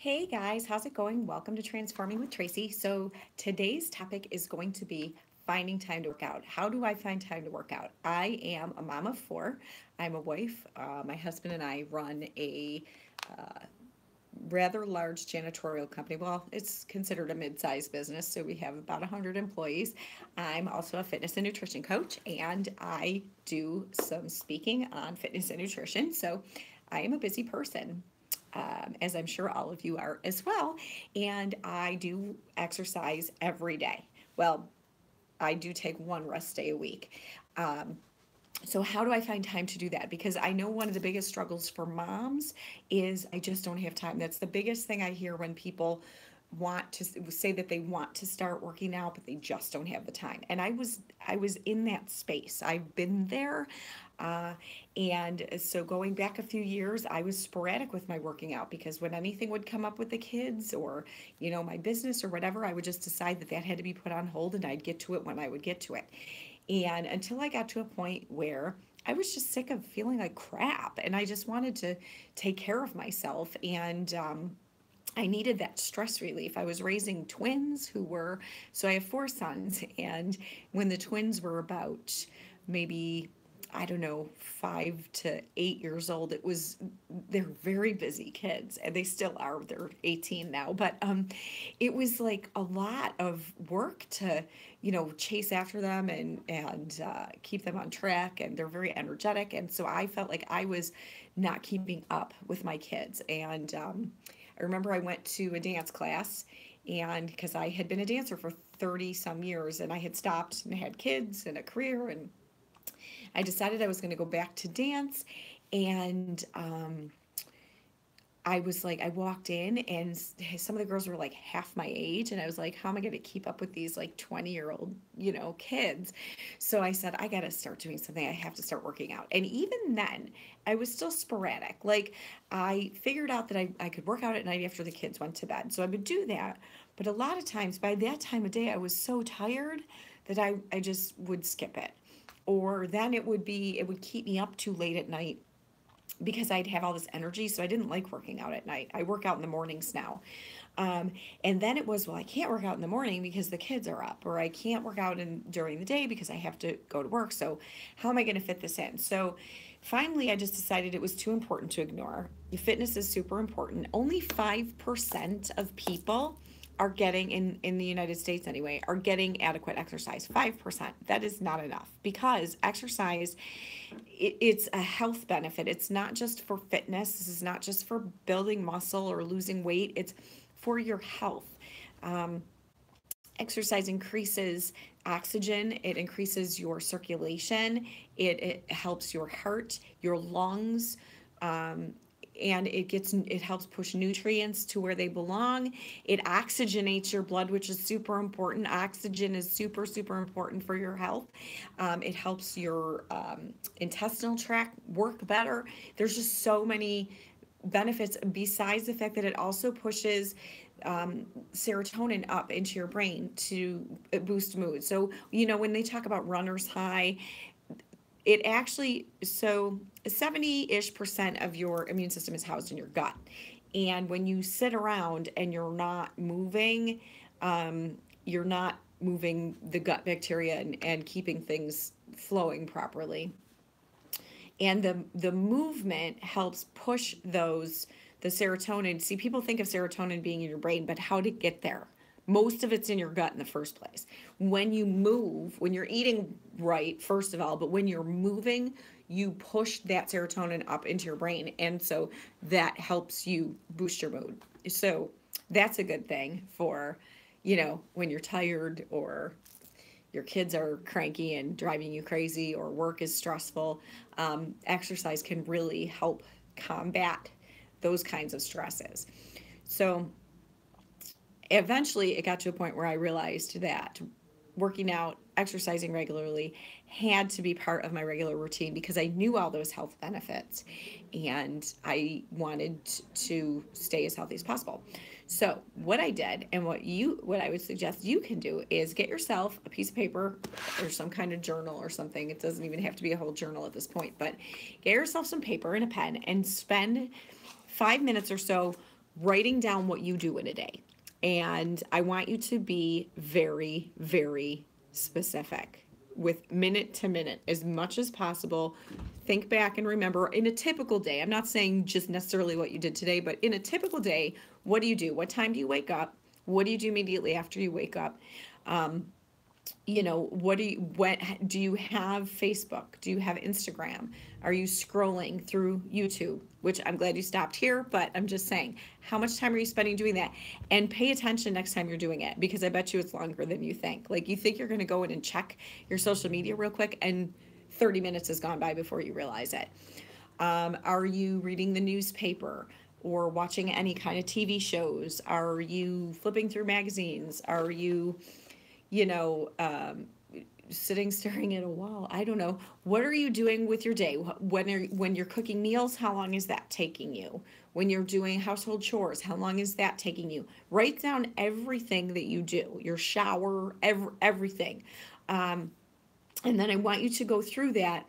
Hey guys, how's it going? Welcome to Transforming with Tracy. So, today's topic is going to be finding time to work out. How do I find time to work out? I am a mom of four. I'm a wife. My husband and I run a rather large janitorial company. Well, it's considered a mid sized business, so we have about 100 employees. I'm also a fitness and nutrition coach, and I do some speaking on fitness and nutrition. So, I am a busy person as I'm sure all of you are as well. And I do exercise every day. Well, I do take one rest day a week. Um, so, how do I find time to do that? Because I know one of the biggest struggles for moms is I just don't have time. That's the biggest thing I hear when people want to say that they want to start working out but they just don't have the time. And I was in that space. I've been there. uh, and so going back a few years, I was sporadic with my working out because when anything would come up with the kids or my business or whatever, I would just decide that that had to be put on hold and I'd get to it when I would get to it. And until I got to a point where I was just sick of feeling like crap and I just wanted to take care of myself. And I needed that stress relief. I was raising twins so I have four sons. And when the twins were about maybe, I don't know, 5 to 8 years old, they're very busy kids and they still are. They're 18 now. But it was like a lot of work to, chase after them and keep them on track. And they're very energetic. And so I felt like I was not keeping up with my kids. And I remember I went to a dance class, and because I had been a dancer for 30 some years and I had stopped and had kids and a career, and I decided I was going to go back to dance. And I was like, I walked in and some of the girls were like half my age. And I was like, how am I going to keep up with these like 20-year-old, kids? So I said, I got to start doing something. I have to start working out. And even then, I was still sporadic. Like, I figured out that I could work out at night after the kids went to bed. So I would do that. But a lot of times by that time of day, I was so tired that I just would skip it. Or then it would keep me up too late at night because I'd have all this energy. So I didn't like working out at night. I work out in the mornings now. And then it was, well, I can't work out in the morning because the kids are up, or I can't work out during the day because I have to go to work. So how am I going to fit this in? So finally, I just decided it was too important to ignore. Fitness is super important. Only 5% of people are getting in the United States anyway, are getting adequate exercise. 5%. That is not enough because exercise, it's a health benefit. It's not just for fitness. This is not just for building muscle or losing weight. It's for your health. Um, Exercise increases oxygen, it increases your circulation, it helps your heart, your lungs, um, and it helps push nutrients to where they belong. It oxygenates your blood, which is super important. Oxygen is super super important for your health. It helps your intestinal tract work better. There's just so many benefits besides the fact that it also pushes serotonin up into your brain to boost mood. So, when they talk about runner's high, it actually, so 70-ish% of your immune system is housed in your gut. And when you sit around and you're not moving the gut bacteria and keeping things flowing properly. And the movement helps push the serotonin. See, people think of serotonin being in your brain, but how to get there? Most of it's in your gut in the first place. When you move, when you're eating right, first of all, but when you're moving, you push that serotonin up into your brain. And so that helps you boost your mood. So that's a good thing for, when you're tired or your kids are cranky and driving you crazy or work is stressful. Exercise can really help combat those kinds of stresses. So eventually it got to a point where I realized that working out, exercising regularly had to be part of my regular routine because I knew all those health benefits and I wanted to stay as healthy as possible. So what I did and what I would suggest you can do is get yourself a piece of paper or some kind of journal or something. It doesn't even have to be a whole journal at this point, but get yourself some paper and a pen and spend 5 minutes or so writing down what you do in a day. And I want you to be very, very specific with minute to minute as much as possible. Think back and remember in a typical day. I'm not saying just necessarily what you did today, but in a typical day, what do you do? What time do you wake up? What do you do immediately after you wake up? What do you have Facebook? Do you have Instagram? Are you scrolling through YouTube? Which I'm glad you stopped here, but I'm just saying, how much time are you spending doing that? And pay attention next time you're doing it, because I bet you it's longer than you think. Like, you think you're going to go in and check your social media real quick, and 30 minutes has gone by before you realize it. Are you reading the newspaper or watching any kind of TV shows? Are you flipping through magazines? Are you, you know, sitting staring at a wall? I don't know. What are you doing with your day? When you're cooking meals, how long is that taking you? When you're doing household chores, how long is that taking you? Write down everything that you do, your shower, everything. And then I want you to go through that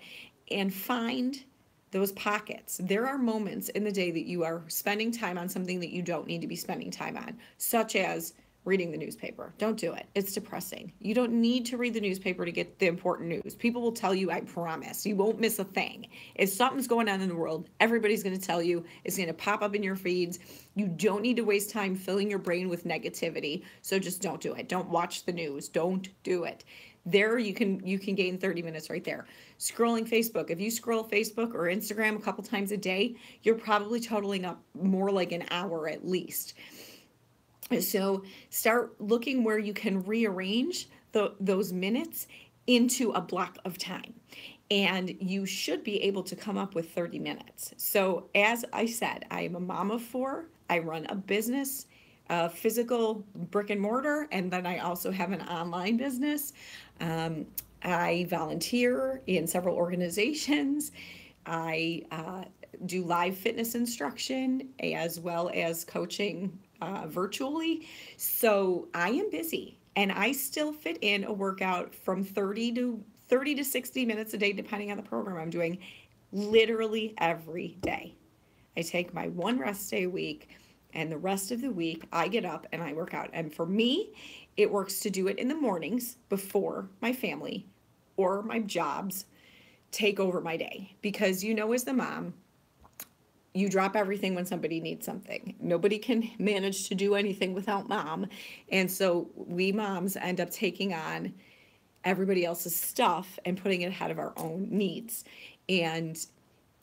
and find those pockets. There are moments in the day that you are spending time on something that you don't need to be spending time on, such as reading the newspaper. Don't do it. It's depressing. You don't need to read the newspaper to get the important news. People will tell you, I promise. You won't miss a thing. If something's going on in the world, everybody's going to tell you. It's going to pop up in your feeds. You don't need to waste time filling your brain with negativity. So just don't do it. Don't watch the news. Don't do it. There you can gain 30 minutes right there. Scrolling Facebook. If you scroll Facebook or Instagram a couple times a day, you're probably totaling up more like an hour at least. So start looking where you can rearrange those minutes into a block of time. And you should be able to come up with 30 minutes. So as I said, I am a mom of 4. I run a business, a physical brick and mortar, and then I also have an online business. I volunteer in several organizations. I do live fitness instruction as well as coaching virtually. So I am busy, and I still fit in a workout from 30 to 60 minutes a day, depending on the program I'm doing, literally every day. I take my one rest day a week, and the rest of the week I get up and I work out. And for me, it works to do it in the mornings before my family or my jobs take over my day. Because as the mom, you drop everything when somebody needs something. Nobody can manage to do anything without mom. And so we moms end up taking on everybody else's stuff and putting it ahead of our own needs. And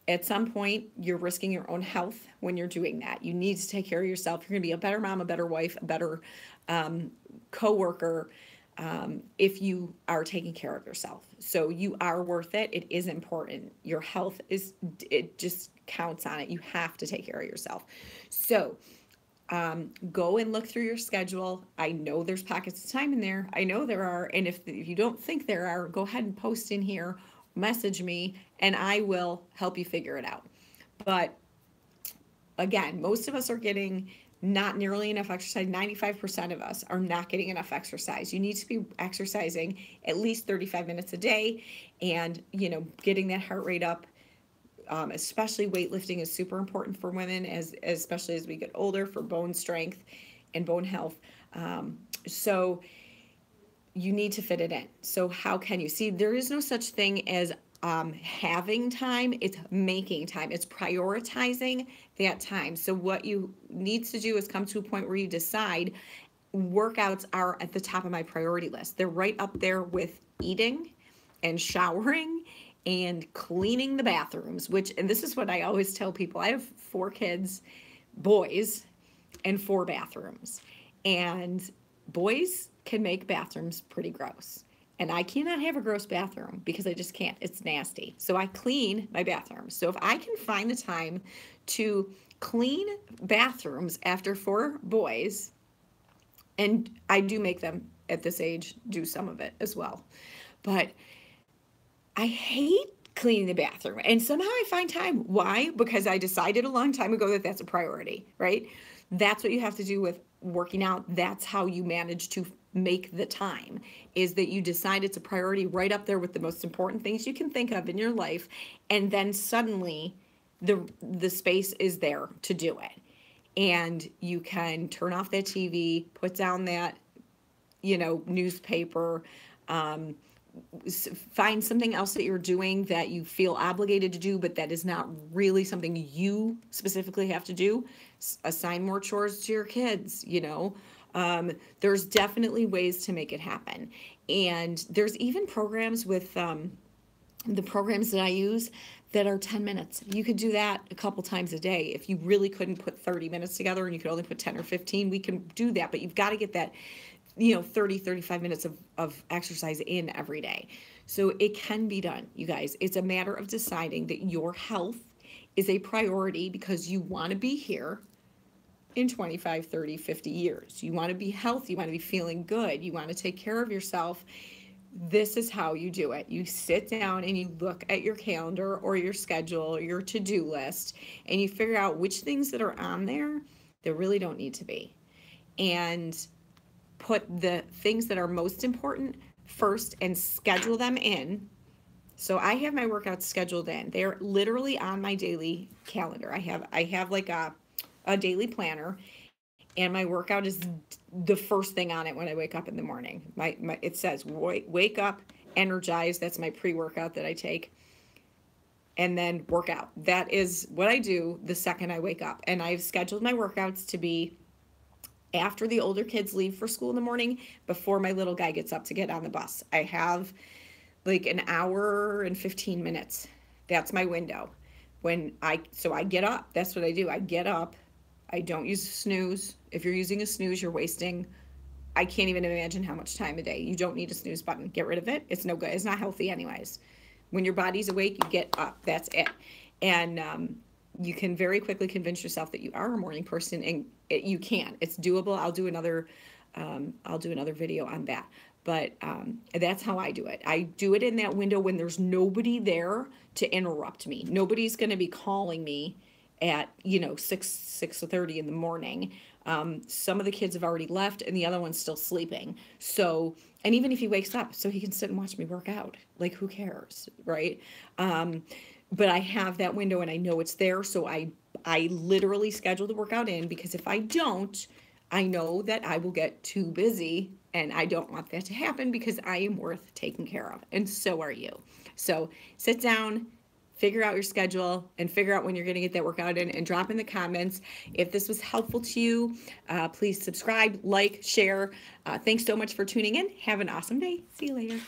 at some point, you're risking your own health when you're doing that. You need to take care of yourself. You're going to be a better mom, a better wife, a better coworker if you are taking care of yourself. So you are worth it. It is important. Your health it just counts on it. You have to take care of yourself. So go and look through your schedule. I know there's pockets of time in there. I know there are. And if you don't think there are, go ahead and post in here, message me, and I will help you figure it out. But again, most of us are getting not nearly enough exercise. 95% of us are not getting enough exercise. You need to be exercising at least 35 minutes a day, and getting that heart rate up. Especially weightlifting is super important for women, especially as we get older, for bone strength and bone health. So you need to fit it in. So how can you see? There is no such thing as having time. It's making time. It's prioritizing that time. So what you need to do is come to a point where you decide workouts are at the top of my priority list. They're right up there with eating and showering and cleaning the bathrooms, and this is what I always tell people. I have 4 kids, boys, and 4 bathrooms. And boys can make bathrooms pretty gross. And I cannot have a gross bathroom because I just can't. It's nasty. So I clean my bathroom. So if I can find the time to clean bathrooms after 4 boys, and I do make them at this age do some of it as well. But I hate cleaning the bathroom, and somehow I find time. Why? Because I decided a long time ago that that's a priority, right? That's what you have to do with working out. That's how you manage to make the time, is that you decide it's a priority right up there with the most important things you can think of in your life, and then suddenly the space is there to do it. and you can turn off that TV, put down that, newspaper, um, find something else that you're doing that you feel obligated to do, but that is not really something you specifically have to do. Assign more chores to your kids. There's definitely ways to make it happen. And there's even programs with the programs that I use that are 10 minutes. You could do that a couple times a day. If you really couldn't put 30 minutes together and you could only put 10 or 15, we can do that. But you've got to get that 30, 35 minutes of exercise in every day. So it can be done, you guys. It's a matter of deciding that your health is a priority because you want to be here in 25, 30, 50 years. You want to be healthy. You want to be feeling good. You want to take care of yourself. This is how you do it. You sit down and you look at your calendar or your schedule or your to-do list, and you figure out which things that are on there that really don't need to be. And put the things that are most important first and schedule them in. So I have my workouts scheduled in. They're literally on my daily calendar. I have like a daily planner, and my workout is the first thing on it when I wake up in the morning. It says wake up, energize. That's my pre-workout that I take, and then work out. That is what I do the second I wake up. And I've scheduled my workouts to be after the older kids leave for school in the morning, before my little guy gets up to get on the bus. I have like an hour and 15 minutes. That's my window. So I get up. That's what I do. I get up. I don't use a snooze. If you're using a snooze, you're wasting, I can't even imagine how much time a day. You don't need a snooze button. Get rid of it. It's no good. It's not healthy anyways. When your body's awake, you get up. That's it. And you can very quickly convince yourself that you are a morning person, and you can. It's doable. I'll do another video on that. But that's how I do it. I do it in that window when there's nobody there to interrupt me. Nobody's going to be calling me at 6:30 in the morning. Some of the kids have already left, and the other one's still sleeping. So, and even if he wakes up, so he can sit and watch me work out. Like, who cares, right? But I have that window, and I know it's there. So I literally schedule the workout in, because if I don't, I know that I will get too busy, and I don't want that to happen, because I am worth taking care of, and so are you. So sit down, figure out your schedule, and figure out when you're going to get that workout in, and drop in the comments. If this was helpful to you, please subscribe, like, share. Thanks so much for tuning in. Have an awesome day. See you later.